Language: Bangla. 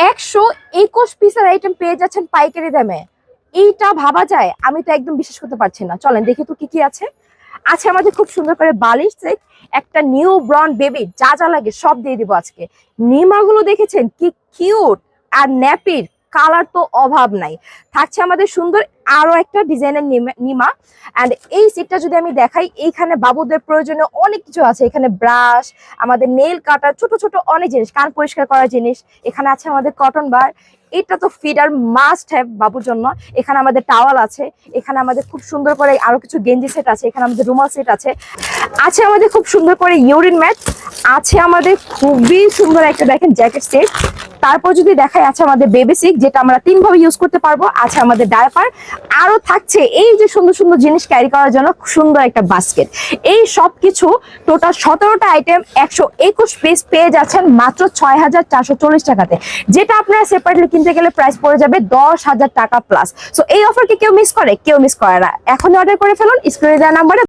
121 পিসের আইটেম পেয়ে যাচ্ছেন পাইকারি দামে। এইটা ভাবা যায়? আমি তো একদম বিশ্বাস করতে পারছি না। চলেন দেখি তো কি কি আছে। আছে আমাদের খুব সুন্দর করে বালিশ সেট, একটা নিউ ব্রন বেবি, যা যা লাগে সব দিয়ে দিব আজকে। নিমাগুলো দেখেছেন কি কিউট, আর ন্যাপির কালার তো অভাব নাই। থাকছে আমাদের সুন্দর আরো একটা ডিজাইনের নিমা। অ্যান্ড এই সেটটা যদি আমি দেখাই, এইখানে বাবুদের প্রয়োজনীয় অনেক কিছু আছে। এখানে ব্রাশ, আমাদের নেল কাটার, ছোট ছোট অনেক জিনিস, কান পরিষ্কার করার জিনিস। এখানে আছে আমাদের কটন বার, এটা তো ফিডার মাস্ট হ্যাভ বাবুর জন্য। এখানে আমাদের টাওয়াল আছে, এখানে আমাদের খুব সুন্দর করে আরো কিছু গেঞ্জি সেট আছে, এখানে আমাদের রুমাল সেট আছে। আছে আমাদের খুব সুন্দর করে ইউরিন ম্যাট, আছে আমাদের খুবই সুন্দর একটা দেখেন জ্যাকেট সেট। তারপর যদি দেখাই, আছে আমাদের বেবি সিক, যেটা আমরা 3 ভাবে ইউজ করতে পারবো। আছে আমাদের ডায়াপার, আরো থাকছে এই যে সুন্দর সুন্দর জিনিস ক্যারি করার জন্য সুন্দর একটা বাস্কেট। এই সব কিছু টোটাল 17টা আইটেম 121 পিস পেয়ে যাচ্ছেন মাত্র 6440 টাকাতে, যেটা আপনারা সেপারেটলি কিনতে গেলে প্রাইস পড়ে যাবে 10,000 টাকা প্লাস। সো এই অফার কি কেউ মিস করে? কেউ মিস করে না। এখন অর্ডার করে ফেলুন স্ক্রিনে দেওয়া নাম্বারে।